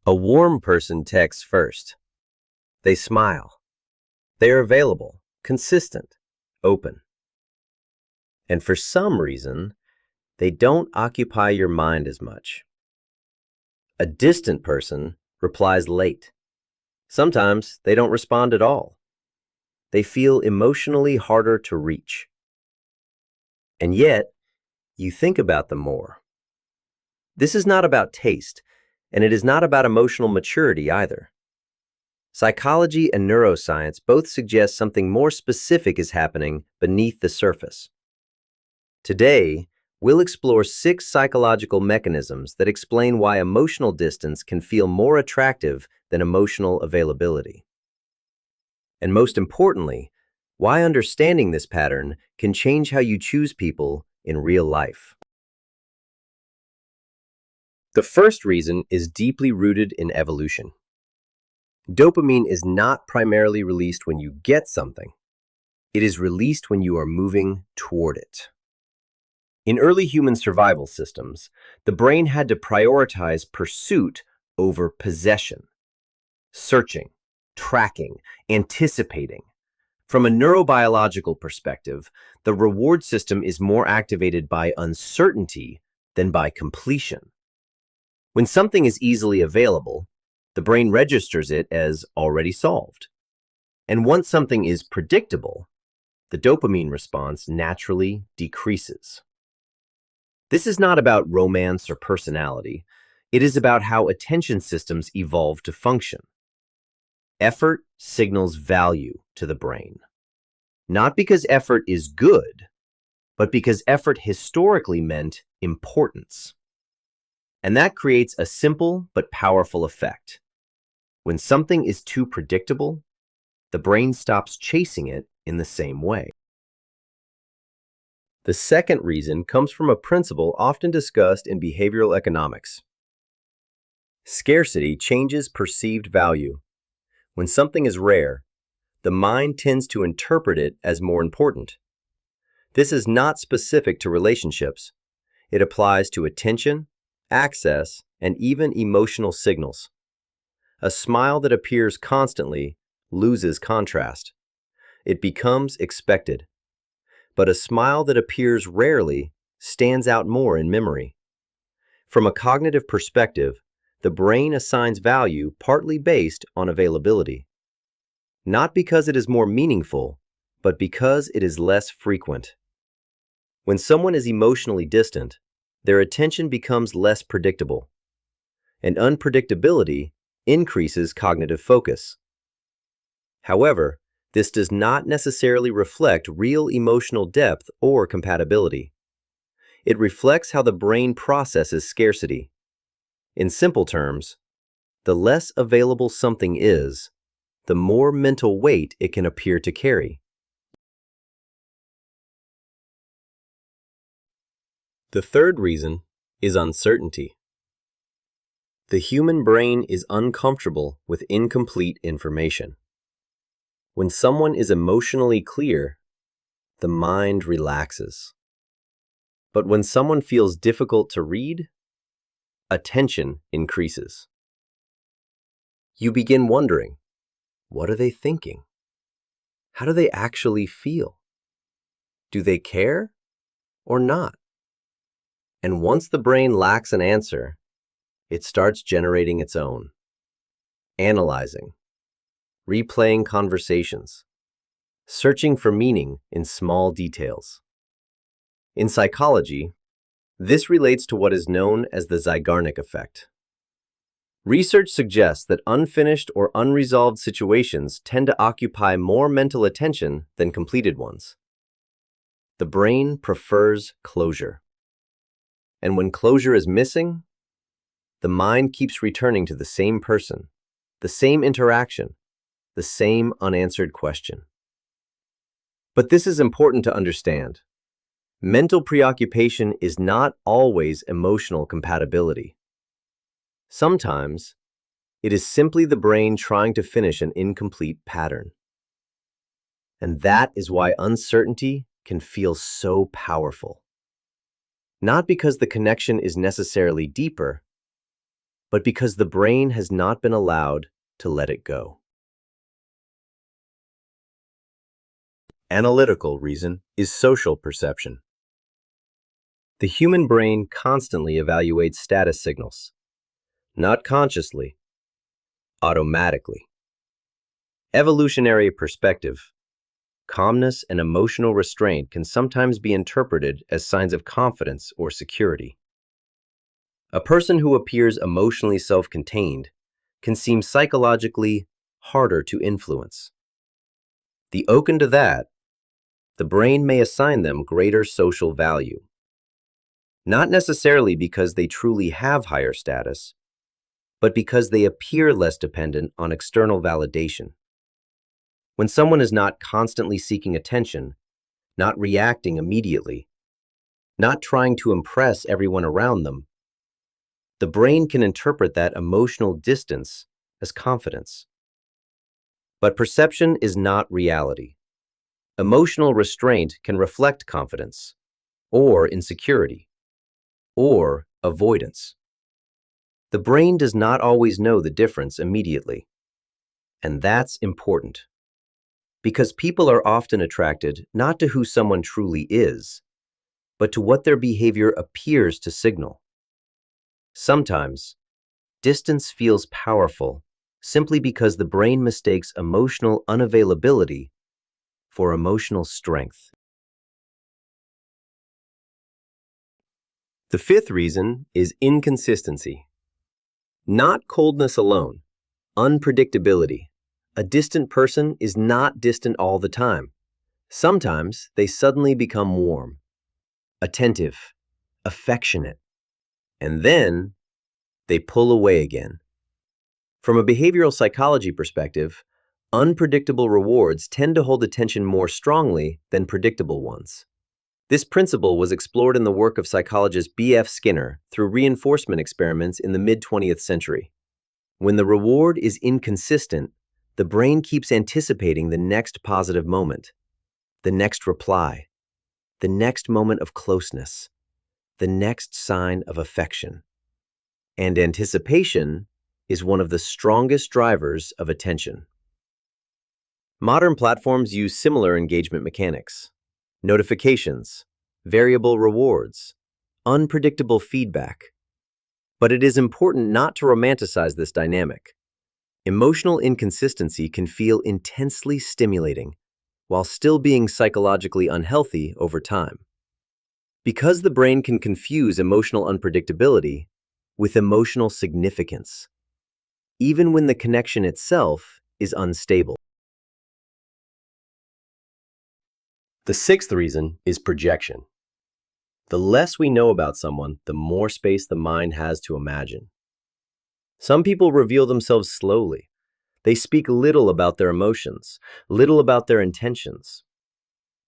A warm person texts first. They smile. They are available, consistent, open. And for some reason, they don't occupy your mind as much. A distant person replies late. Sometimes they don't respond at all. They feel emotionally harder to reach. And yet, you think about them more. This is not about taste, and it is not about emotional maturity either. Psychology and neuroscience both suggest something more specific is happening beneath the surface. Today, we'll explore 6 psychological mechanisms that explain why emotional distance can feel more attractive than emotional availability. And most importantly, why understanding this pattern can change how you choose people in real life. The first reason is deeply rooted in evolution. Dopamine is not primarily released when you get something. It is released when you are moving toward it. In early human survival systems, the brain had to prioritize pursuit over possession, searching, tracking, anticipating. From a neurobiological perspective, the reward system is more activated by uncertainty than by completion. When something is easily available, the brain registers it as already solved. And once something is predictable, the dopamine response naturally decreases. This is not about romance or personality. It is about how attention systems evolve to function. Effort signals value to the brain. Not because effort is good, but because effort historically meant importance. And that creates a simple but powerful effect. When something is too predictable, the brain stops chasing it in the same way. The second reason comes from a principle often discussed in behavioral economics. Scarcity changes perceived value. When something is rare, the mind tends to interpret it as more important. This is not specific to relationships. It applies to attention, access, and even emotional signals. A smile that appears constantly loses contrast. It becomes expected. But a smile that appears rarely stands out more in memory. From a cognitive perspective, the brain assigns value partly based on availability. Not because it is more meaningful, but because it is less frequent. When someone is emotionally distant, their attention becomes less predictable, and unpredictability increases cognitive focus. However, this does not necessarily reflect real emotional depth or compatibility. It reflects how the brain processes scarcity. In simple terms, the less available something is, the more mental weight it can appear to carry. The third reason is uncertainty. The human brain is uncomfortable with incomplete information. When someone is emotionally clear, the mind relaxes. But when someone feels difficult to read, attention increases. You begin wondering, what are they thinking? How do they actually feel? Do they care or not? And once the brain lacks an answer, it starts generating its own, analyzing, replaying conversations, searching for meaning in small details. In psychology, this relates to what is known as the Zeigarnik effect. Research suggests that unfinished or unresolved situations tend to occupy more mental attention than completed ones. The brain prefers closure. And when closure is missing, the mind keeps returning to the same person, the same interaction, the same unanswered question. But this is important to understand. Mental preoccupation is not always emotional compatibility. Sometimes, it is simply the brain trying to finish an incomplete pattern. And that is why uncertainty can feel so powerful. Not because the connection is necessarily deeper, but because the brain has not been allowed to let it go. Analytical reason is social perception. The human brain constantly evaluates status signals, not consciously, automatically. Evolutionary perspective, calmness and emotional restraint can sometimes be interpreted as signs of confidence or security. A person who appears emotionally self-contained can seem psychologically harder to influence. The open to that, the brain may assign them greater social value. Not necessarily because they truly have higher status, but because they appear less dependent on external validation. When someone is not constantly seeking attention, not reacting immediately, not trying to impress everyone around them, the brain can interpret that emotional distance as confidence. But perception is not reality. Emotional restraint can reflect confidence, or insecurity, or avoidance. The brain does not always know the difference immediately. And that's important. Because people are often attracted not to who someone truly is, but to what their behavior appears to signal. Sometimes, distance feels powerful simply because the brain mistakes emotional unavailability for emotional strength. The fifth reason is inconsistency. Not coldness alone, unpredictability. A distant person is not distant all the time. Sometimes they suddenly become warm, attentive, affectionate, and then they pull away again. From a behavioral psychology perspective, unpredictable rewards tend to hold attention more strongly than predictable ones. This principle was explored in the work of psychologist B.F. Skinner through reinforcement experiments in the mid-20th century. When the reward is inconsistent, the brain keeps anticipating the next positive moment, the next reply, the next moment of closeness, the next sign of affection. And anticipation is one of the strongest drivers of attention. Modern platforms use similar engagement mechanics: notifications, variable rewards, unpredictable feedback. But it is important not to romanticize this dynamic. Emotional inconsistency can feel intensely stimulating, while still being psychologically unhealthy over time. Because the brain can confuse emotional unpredictability with emotional significance, even when the connection itself is unstable. The sixth reason is projection. The less we know about someone, the more space the mind has to imagine. Some people reveal themselves slowly. They speak little about their emotions, little about their intentions,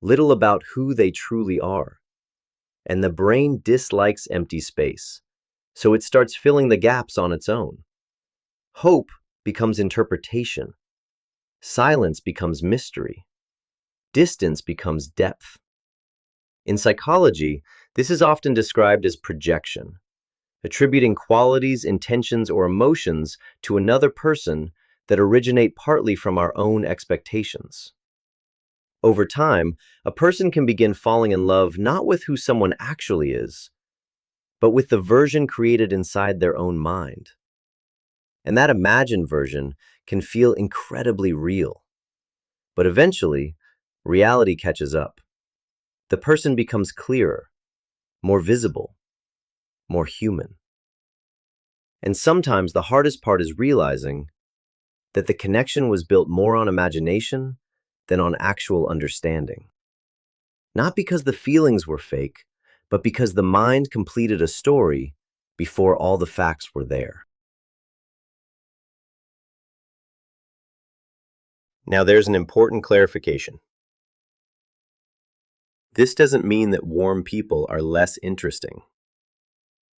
little about who they truly are. And the brain dislikes empty space, so it starts filling the gaps on its own. Hope becomes interpretation. Silence becomes mystery. Distance becomes depth. In psychology, this is often described as projection, attributing qualities, intentions, or emotions to another person that originate partly from our own expectations. Over time, a person can begin falling in love not with who someone actually is, but with the version created inside their own mind. And that imagined version can feel incredibly real. But eventually, reality catches up. The person becomes clearer, more visible, more human. And sometimes the hardest part is realizing that the connection was built more on imagination than on actual understanding. Not because the feelings were fake, but because the mind completed a story before all the facts were there. Now there's an important clarification. This doesn't mean that warm people are less interesting.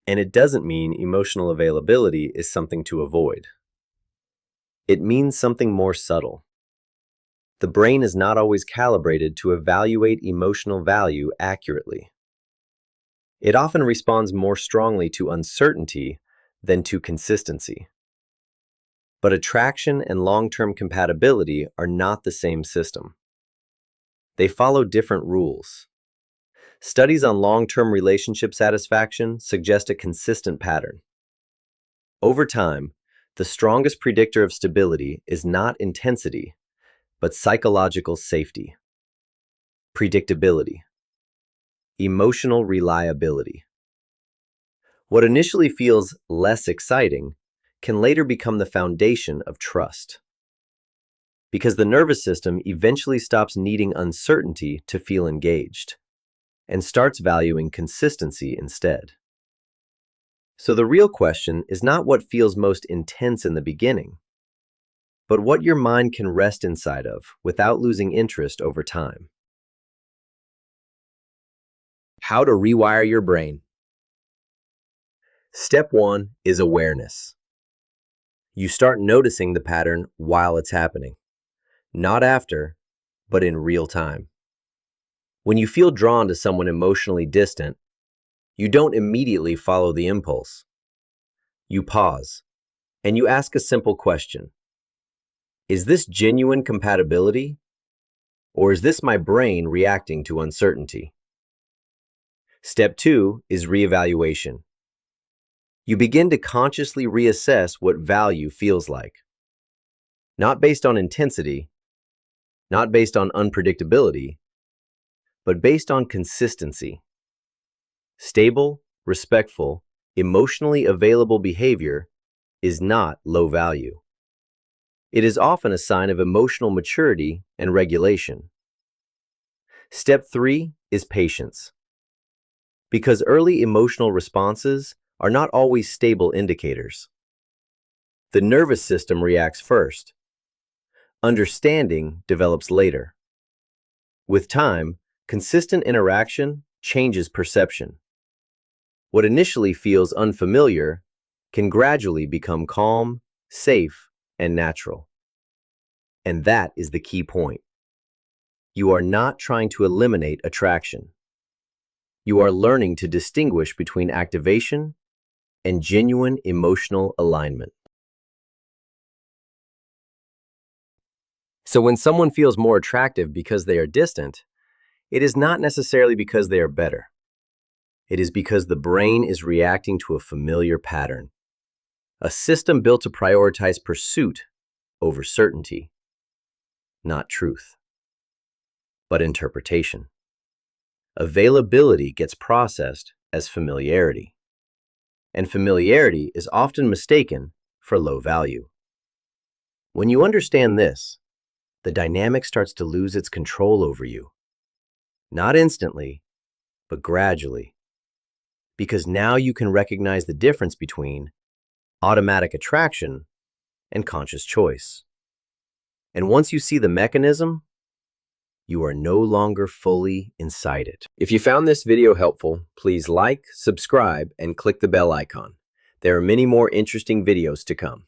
And it doesn't mean emotional availability is something to avoid. It means something more subtle. The brain is not always calibrated to evaluate emotional value accurately. It often responds more strongly to uncertainty than to consistency. But attraction and long-term compatibility are not the same system. They follow different rules. Studies on long-term relationship satisfaction suggest a consistent pattern. Over time, the strongest predictor of stability is not intensity, but psychological safety, predictability, emotional reliability. What initially feels less exciting can later become the foundation of trust, because the nervous system eventually stops needing uncertainty to feel engaged and starts valuing consistency instead. So the real question is not what feels most intense in the beginning, but what your mind can rest inside of without losing interest over time. How to rewire your brain. Step 1 is awareness. You start noticing the pattern while it's happening, not after, but in real time. When you feel drawn to someone emotionally distant, you don't immediately follow the impulse. You pause, and you ask a simple question. Is this genuine compatibility, or is this my brain reacting to uncertainty? Step 2 is reevaluation. You begin to consciously reassess what value feels like. Not based on intensity, not based on unpredictability, but based on consistency. Stable, respectful, emotionally available behavior is not low value. It is often a sign of emotional maturity and regulation. Step 3 is patience. Because early emotional responses are not always stable indicators. The nervous system reacts first. Understanding develops later. With time, consistent interaction changes perception. What initially feels unfamiliar can gradually become calm, safe, and natural. And that is the key point. You are not trying to eliminate attraction. You are learning to distinguish between activation and genuine emotional alignment. So when someone feels more attractive because they are distant, it is not necessarily because they are better. It is because the brain is reacting to a familiar pattern, a system built to prioritize pursuit over certainty, not truth, but interpretation. Availability gets processed as familiarity, and familiarity is often mistaken for low value. When you understand this, the dynamic starts to lose its control over you. Not instantly, but gradually. Because now you can recognize the difference between automatic attraction and conscious choice. And once you see the mechanism, you are no longer fully inside it. If you found this video helpful, please like, subscribe, and click the bell icon. There are many more interesting videos to come.